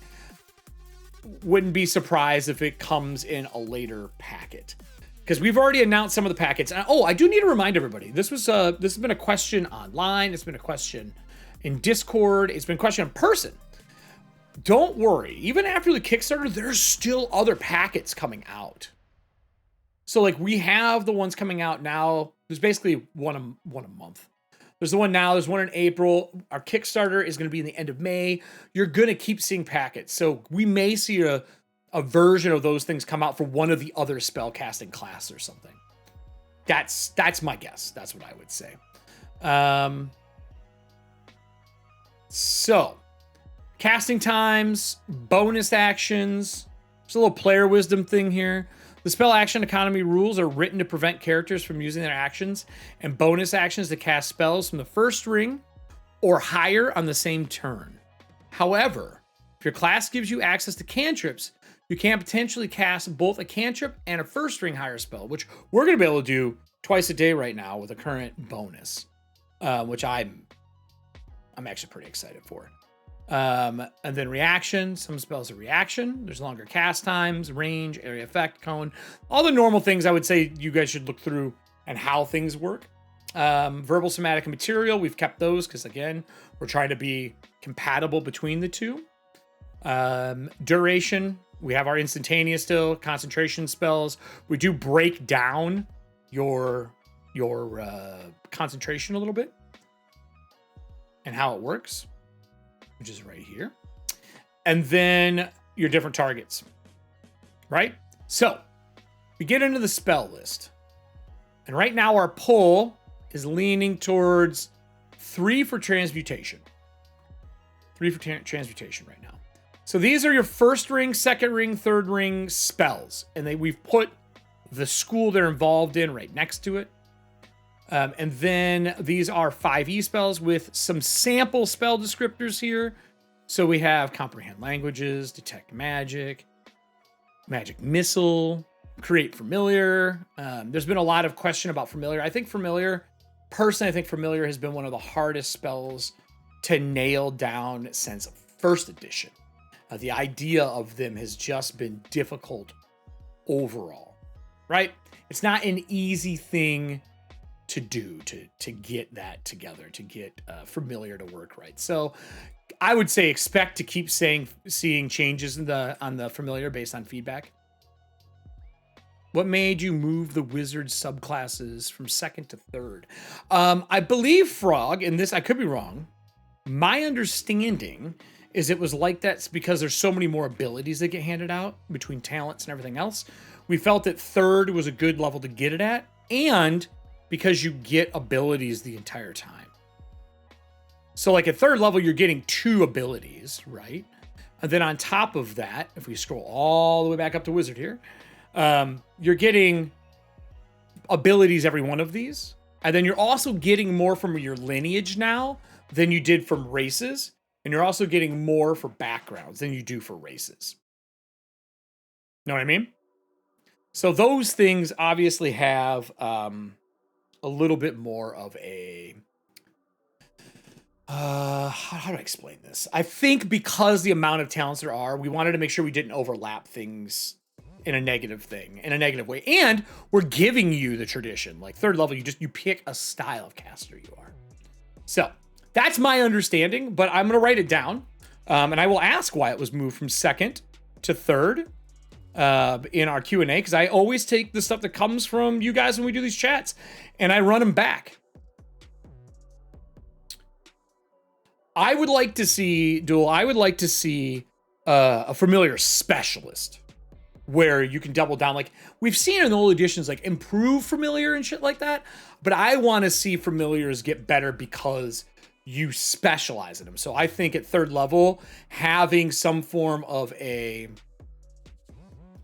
Wouldn't be surprised if it comes in a later packet. Because we've already announced some of the packets. And, I do need to remind everybody. This has been a question online. It's been a question in Discord. It's been a question in person. Don't worry. Even after the Kickstarter, there's still other packets coming out. So like we have the ones coming out now. There's basically one a month. There's the one now. There's one in April. Our Kickstarter is going to be in the end of May. You're going to keep seeing packets. So we may see a version of those things come out for one of the other spell casting class or something. That's my guess. That's what I would say. So casting times, bonus actions. There's a little player wisdom thing here. The spell action economy rules are written to prevent characters from using their actions and bonus actions to cast spells from the first ring or higher on the same turn. However, if your class gives you access to cantrips, you can potentially cast both a cantrip and a first ring higher spell, which we're going to be able to do twice a day right now with a current bonus, which I'm actually pretty excited for. And then reaction. Some spells are reaction. There's longer cast times, range, area effect, cone. All the normal things I would say you guys should look through and how things work. Verbal, somatic, and material. We've kept those because, again, we're trying to be compatible between the two. Duration. We have our instantaneous still, concentration spells. We do break down your concentration a little bit and how it works, which is right here. And then your different targets, right? So we get into the spell list. And right now our pull is leaning towards 3 for transmutation. 3 for transmutation right now. So these are your first ring, second ring, third ring spells. And we've put the school they're involved in right next to it. And then these are 5e spells with some sample spell descriptors here. So we have comprehend languages, detect magic, magic missile, create familiar. There's been a lot of question about familiar. I think familiar has been one of the hardest spells to nail down since first edition. The idea of them has just been difficult overall, right? It's not an easy thing to do, to get that together, to get familiar to work right. So I would say expect to keep seeing changes on the familiar based on feedback. What made you move the wizard subclasses from second to third? I believe, Frog, and this I could be wrong, my understanding is it was like that because there's so many more abilities that get handed out between talents and everything else. We felt that third was a good level to get it at, and because you get abilities the entire time. So like at third level, you're getting 2 abilities, right? And then on top of that, if we scroll all the way back up to wizard here, you're getting abilities every one of these. And then you're also getting more from your lineage now than you did from races. And you're also getting more for backgrounds than you do for races. Know what I mean? So those things obviously have a little bit more of a... how do I explain this? I think because the amount of talents there are, we wanted to make sure we didn't overlap things in a negative way. And we're giving you the tradition. Like third level, you pick a style of caster you are. So that's my understanding, but I'm going to write it down. And I will ask why it was moved from second to third in our Q&A, because I always take the stuff that comes from you guys when we do these chats and I run them back. I would like to see, Duel, a familiar specialist where you can double down. Like we've seen in the old editions, like improve familiar and shit like that. But I want to see familiars get better because you specialize in them. So I think at third level, having some form of a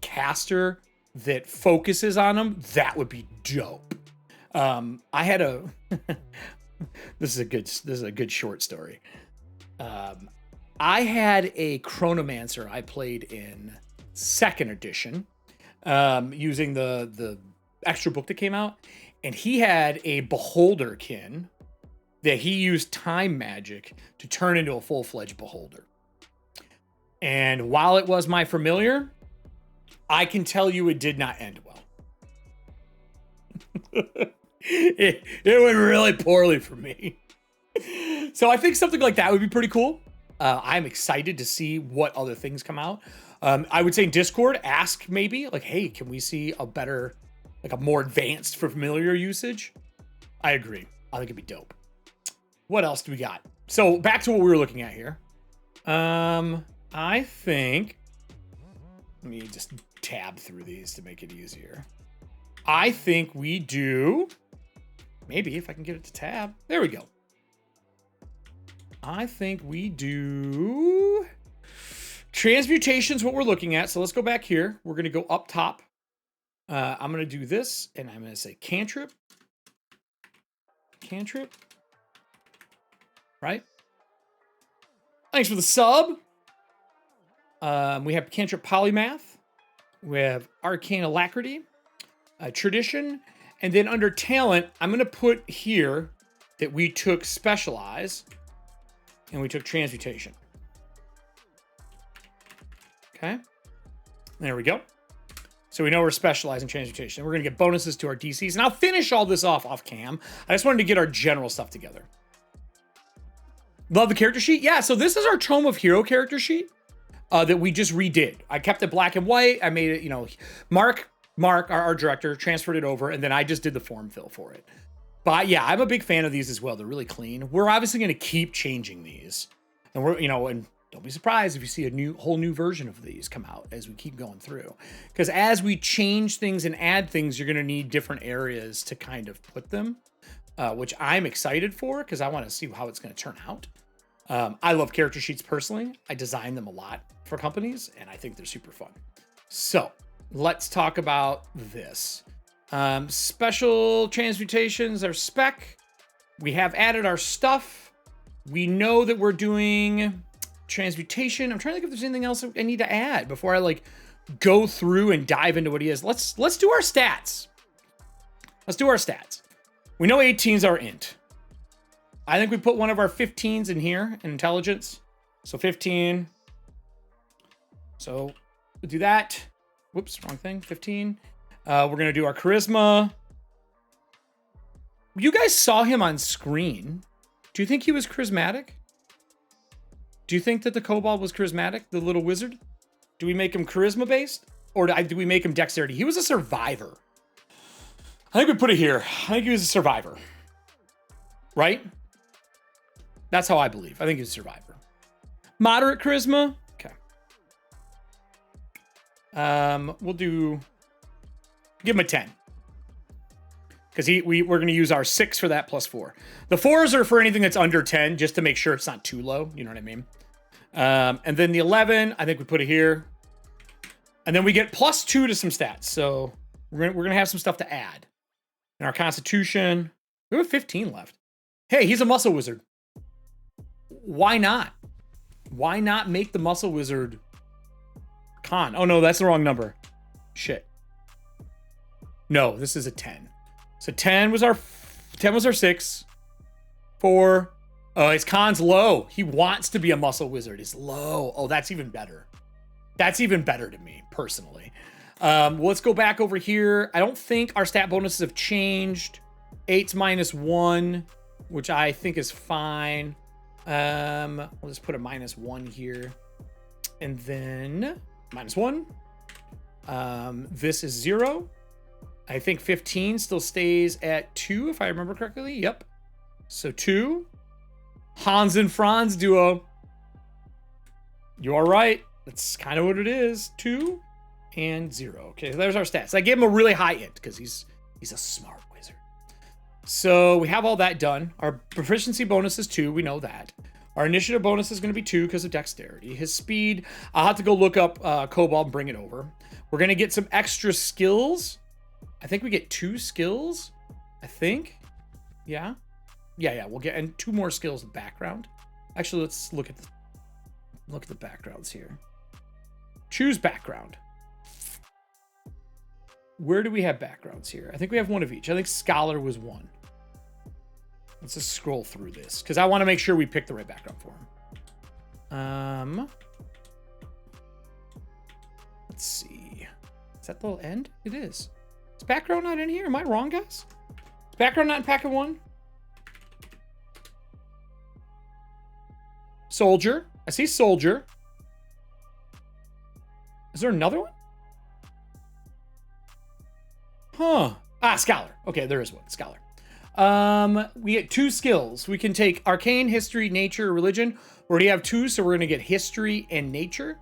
caster that focuses on them, that would be dope. I had a, this is a good short story. I had a chronomancer I played in second edition, using the extra book that came out, and he had a beholder kin that he used time magic to turn into a full-fledged beholder. And while it was my familiar, I can tell you it did not end well. it went really poorly for me. So I think something like that would be pretty cool. I'm excited to see what other things come out. I would say in Discord, ask maybe like, hey, can we see a better, like a more advanced for familiar usage? I agree. I think it'd be dope. What else do we got? So back to what we were looking at here. I think, let me just tab through these to make it easier. I think we do, maybe if I can get it to tab. There we go. I think we do transmutation's what we're looking at. So let's go back here. We're going to go up top. I'm going to do this and I'm going to say cantrip. Cantrip. Right? Thanks for the sub. We have cantrip polymath. We have arcane alacrity, tradition. And then under talent, I'm going to put here that we took specialize and we took transmutation. Okay. There we go. So we know we're specialized in transmutation. We're going to get bonuses to our DCs. And I'll finish all this off cam. I just wanted to get our general stuff together. Love the character sheet. Yeah, so this is our Tome of Hero character sheet that we just redid. I kept it black and white. I made it, you know, Mark, our director, transferred it over, and then I just did the form fill for it. But yeah, I'm a big fan of these as well. They're really clean. We're obviously going to keep changing these. And we're, you know, and don't be surprised if you see a whole new version of these come out as we keep going through. Because as we change things and add things, you're going to need different areas to kind of put them, which I'm excited for because I want to see how it's going to turn out. I love character sheets personally. I design them a lot for companies, and I think they're super fun. So let's talk about this. Special transmutations are spec. We have added our stuff. We know that we're doing transmutation. I'm trying to think if there's anything else I need to add before I like go through and dive into what he is. Let's do our stats. Let's do our stats. We know 18's our int. I think we put one of our 15s in here in intelligence. So 15. So we'll do that. Whoops, wrong thing. 15. We're going to do our charisma. You guys saw him on screen. Do you think he was charismatic? Do you think that the kobold was charismatic, the little wizard? Do we make him charisma based? Or do we make him dexterity? He was a survivor. I think we put it here. I think he was a survivor. Right? That's how I believe. I think he's a survivor. Moderate charisma. Okay. We'll give him a 10. Because we're going to use our 6 for that plus 4. The 4s are for anything that's under 10, just to make sure it's not too low. You know what I mean? And then the 11, I think we put it here. And then we get plus 2 to some stats. So we're going to have some stuff to add. In our constitution, we have 15 left. Hey, he's a muscle wizard. Why not? Why not make the muscle wizard con? Oh, no, that's the wrong number. Shit. No, this is a 10. So 10 was our 6. 4. Oh, his con's low. He wants to be a muscle wizard. It's low. Oh, that's even better. That's even better to me, personally. Well, let's go back over here. I don't think our stat bonuses have changed. 8's -1, which I think is fine. We'll just put a -1 here. And then -1. This is 0. I think 15 still stays at 2, if I remember correctly. Yep. So 2. Hans and Franz duo. You are right. That's kind of what it is. 2 and 0. Okay, so there's our stats. I gave him a really high int because he's a smart wizard. So we have all that done. Our proficiency bonus is 2. We know that. Our initiative bonus is going to be 2 because of dexterity. His speed, I'll have to go look up Kobold and bring it over. We're going to get some extra skills. I think we get 2 skills. I think. Yeah. Yeah. We'll get and 2 more skills in background. Actually, let's look at the backgrounds here. Choose background. Where do we have backgrounds here? I think we have one of each. I think Scholar was 1. Let's just scroll through this because I want to make sure we pick the right background for him. Let's see. Is that the little end? It is. Is background not in here? Am I wrong, guys? Is background not in packet 1? Soldier. I see soldier. Is there another one? Huh. Ah, scholar. Okay, there is one. Scholar. We get 2 skills. We can take arcane, history, nature, religion. We already have 2, so we're gonna get history and nature.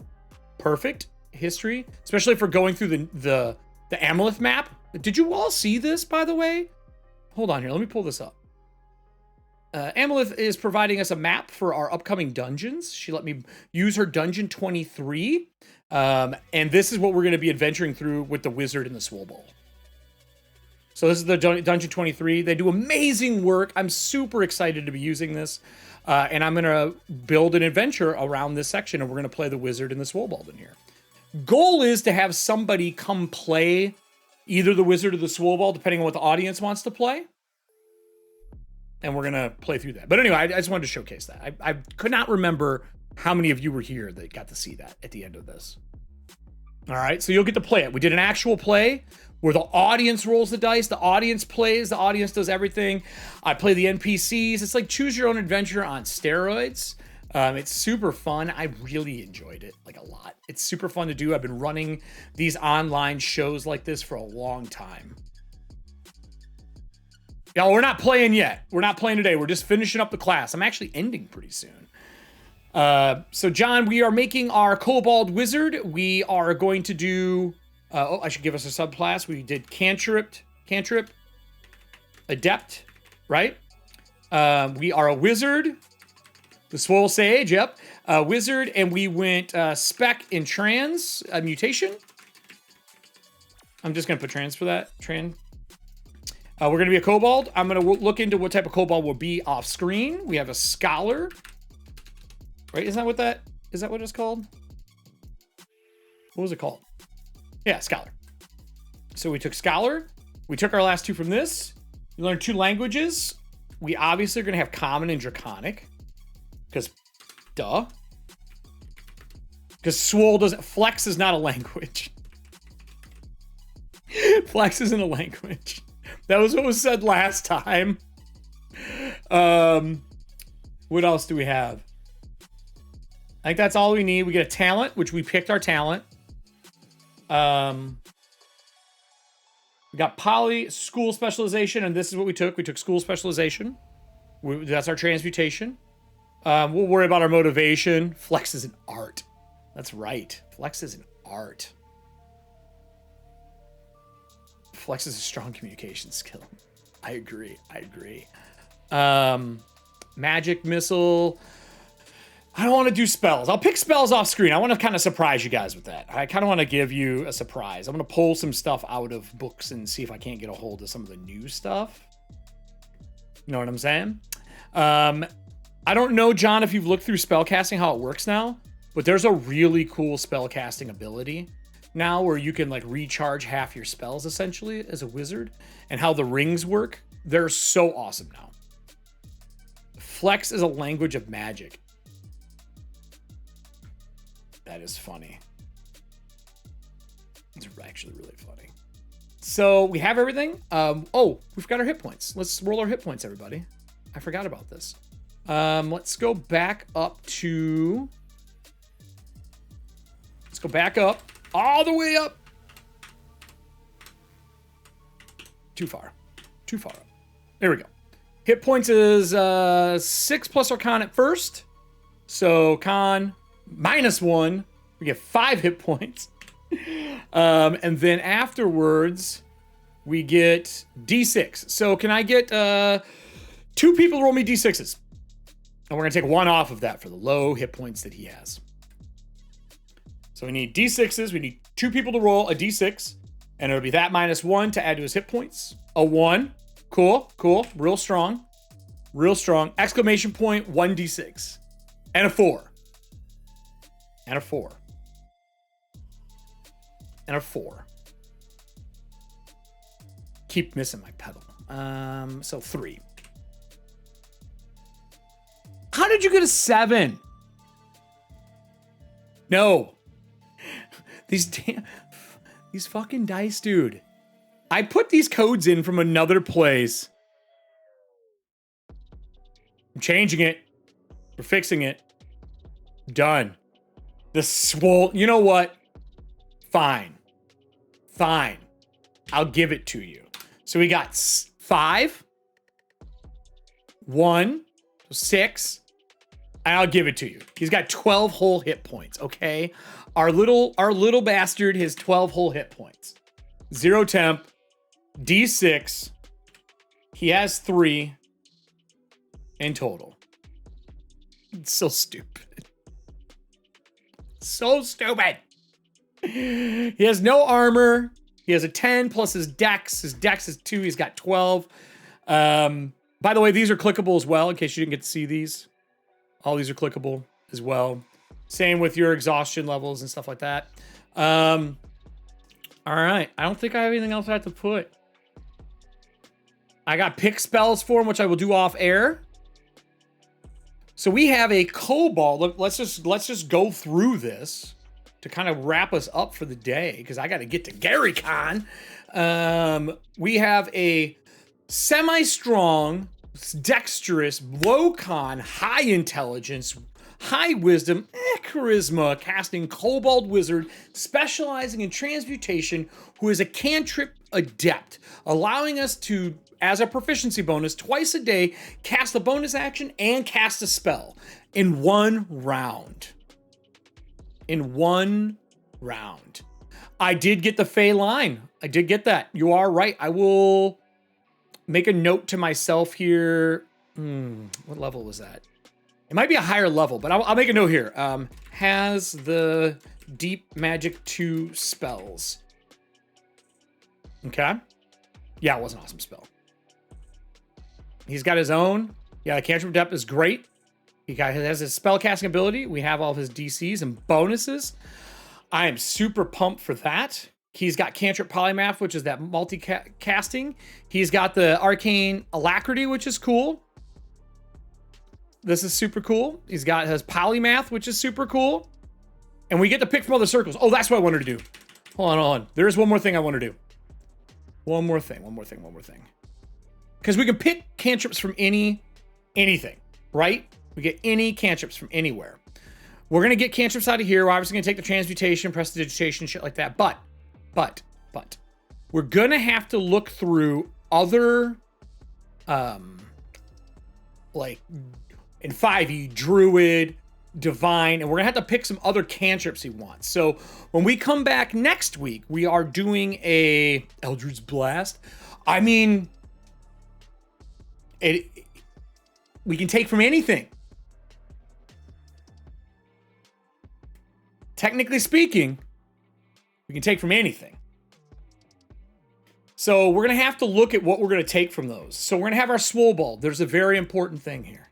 Perfect. History, especially for going through the Amalith map. Did you all see this, by the way? Hold on here. Let me pull this up. Amalith is providing us a map for our upcoming dungeons. She let me use her dungeon 23. And this is what we're going to be adventuring through with the wizard and the swole bowl. So this is the dungeon 23. They do amazing work. I'm super excited to be using this. And I'm going to build an adventure around this section, and we're going to play the wizard and the swole bowl in here. Goal is to have somebody come play either the wizard or the swole bowl, depending on what the audience wants to play. And we're going to play through that. But anyway, I just wanted to showcase that. I could not remember how many of you were here that got to see that at the end of this. All right, so you'll get to play it. We did an actual play where the audience rolls the dice, the audience plays, the audience does everything. I play the NPCs. It's like choose your own adventure on steroids. It's super fun. I really enjoyed it, like a lot. It's super fun to do. I've been running these online shows like this for a long time. Y'all, we're not playing yet. We're not playing today. We're just finishing up the class. I'm actually ending pretty soon. So John, we are making our Kobold Wizard. We are going to do, I should give us a subclass. We did Cantrip, Adept, right? We are a Wizard, the Swole Sage, yep. Wizard, and we went Spec in Trans, Mutation. I'm just gonna put Trans for that, we're gonna be a Kobold. I'm gonna look into what type of Kobold will be off screen. We have a Scholar. Right, is that what it's called? What was it called? Yeah, Scholar. So we took Scholar. We took our last 2 from this. We learned 2 languages. we obviously are going to have common and draconic. Because, duh. Because swol doesn't... Flex is not a language. Flex isn't a language. That was what was said last time. What else do we have? I think that's all we need. We get a talent, which we picked our talent. We got poly, school specialization, and this is what we took. We took school specialization. That's our transmutation. We'll worry about our motivation. Flex is an art. That's right. Flex is an art. Flex is a strong communication skill. I agree. Magic missile. I don't want to do spells. I'll pick spells off screen. I want to kind of surprise you guys with that. I kind of want to give you a surprise. I'm going to pull some stuff out of books and see if I can't get a hold of some of the new stuff. You know what I'm saying? I don't know, John, if you've looked through spellcasting, how it works now, but there's a really cool spellcasting ability now where you can like recharge half your spells essentially as a wizard, and how the rings work. They're so awesome now. Flex is a language of magic. That is funny. It's actually really funny. So we have everything. Oh, we've got our hit points. Let's roll our hit points, everybody. I forgot about this. Let's go back up to... Let's go back up. All the way up. Too far. Too far up. There we go. Hit points is 6 plus our con at first. So con -1. We get 5 hit points. And then afterwards, we get D6. So can I get 2 people to roll me D6s? And we're going to take 1 off of that for the low hit points that he has. So we need D6s. We need 2 people to roll a D6. And it'll be that -1 to add to his hit points. A 1. Cool, cool. Real strong. Real strong. Exclamation point, 1d6. And a 4. And a 4. And a 4. Keep missing my pedal. So 3. How did you get a 7? No. These fucking dice, dude. I put these codes in from another place. I'm changing it. We're fixing it. Done. The swol. You know what? Fine. Fine. I'll give it to you. So we got 5, 1, 6, and I'll give it to you. He's got 12 whole hit points. Okay, our little bastard has 12 whole hit points. 0 temp, D6. He has 3 in total. It's so stupid. So stupid. He has no armor. He has a 10 plus his dex. His dex is 2. He's got 12. By the way, these are clickable as well, in case you didn't get to see these. All these are clickable as well. Same with your exhaustion levels and stuff like that. All right. I don't think I have anything else I have to put. I got pick spells for him, which I will do off air. So we have a kobold. Let's just go through this to kind of wrap us up for the day, because I got to get to Gary Con. We have a semi-strong, dexterous, low con, high intelligence, high wisdom, charisma, casting Kobold Wizard, specializing in transmutation, who is a cantrip adept, allowing us to, as a proficiency bonus, twice a day, cast a bonus action and cast a spell in 1 round. In 1 round. I did get the Fey line. I did get that. You are right. I will make a note to myself here. What level was that? It might be a higher level, but I'll make a note here. Has the Deep Magic 2 spells. Okay. Yeah, it was an awesome spell. He's got his own. Yeah, Cantrip Depth is great. He has his spell casting ability. We have all of his DCs and bonuses. I am super pumped for that. He's got Cantrip Polymath, which is that multi-casting. He's got the Arcane Alacrity, which is cool. This is super cool. Has polymath, which is super cool. And we get to pick from other circles. Oh, that's what I wanted to do. Hold on. There is one more thing I want to do. One more thing. Because we can pick cantrips from anything, right? We get any cantrips from anywhere. We're going to get cantrips out of here. We're obviously going to take the transmutation, prestidigitation, shit like that. But, we're going to have to look through other, like, in 5e, Druid, Divine, and we're going to have to pick some other cantrips he wants. So, when we come back next week, we are doing a Eldritch Blast. I mean, we can take from anything. Technically speaking, we can take from anything. So we're going to have to look at what we're going to take from those. So we're going to have our Swobold. There's a very important thing here.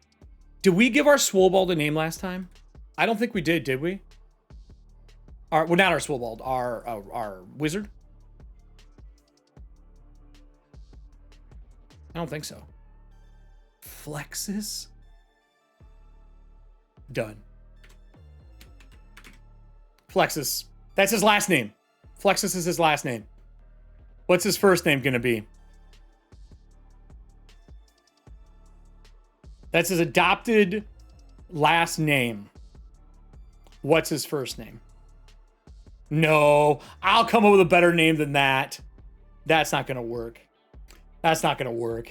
Did we give our Swobold a name last time? I don't think we did we? Well, not our Swobold, our wizard. I don't think so. Flexus? Done. Flexus. That's his last name. Flexus is his last name. What's his first name going to be? That's his adopted last name. What's his first name? No, I'll come up with a better name than that. That's not going to work. That's not going to work.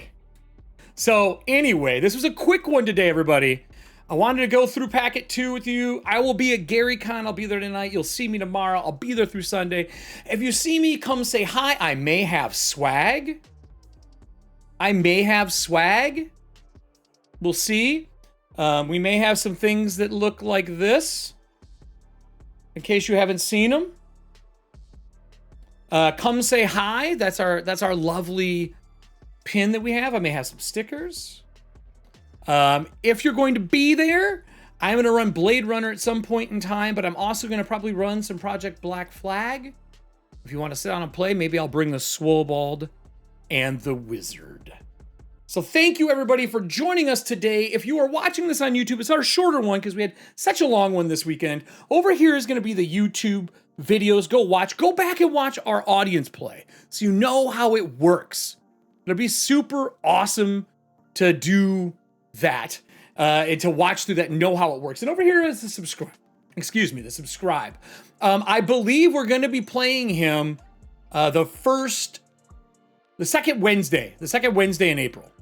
So anyway, this was a quick one today, everybody. I wanted to go through packet 2 with you. I will be at GaryCon. I'll be there tonight. You'll see me tomorrow. I'll be there through Sunday. If you see me, come say hi. I may have swag. We'll see. We may have some things that look like this, in case you haven't seen them. Come say hi. That's our lovely pin that we have. I may have some stickers. If you're going to be there, I'm going to run Blade Runner at some point in time, but I'm also going to probably run some Project Black Flag. If you want to sit down and play, maybe I'll bring the Swobold and the Wizard. So thank you, everybody, for joining us today. If you are watching this on YouTube, it's our shorter one because we had such a long one this weekend. Over here is going to be the YouTube videos. Go back and watch our audience play so you know how it works. It'll be super awesome to do that and to watch through that and know how it works. And over here is the subscribe. The subscribe. I believe we're going to be playing him the second Wednesday in April.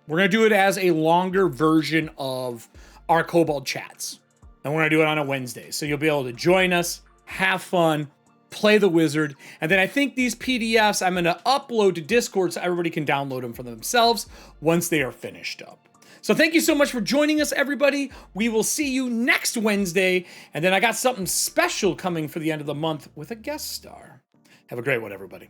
We're going to do it as a longer version of our Kobold chats. And we're going to do it on a Wednesday. So you'll be able to join us, have fun, play the wizard. And then I think these PDFs I'm going to upload to Discord so everybody can download them for themselves once they are finished up. So thank you so much for joining us, everybody. We will see you next Wednesday. And then I got something special coming for the end of the month with a guest star. Have a great one, everybody.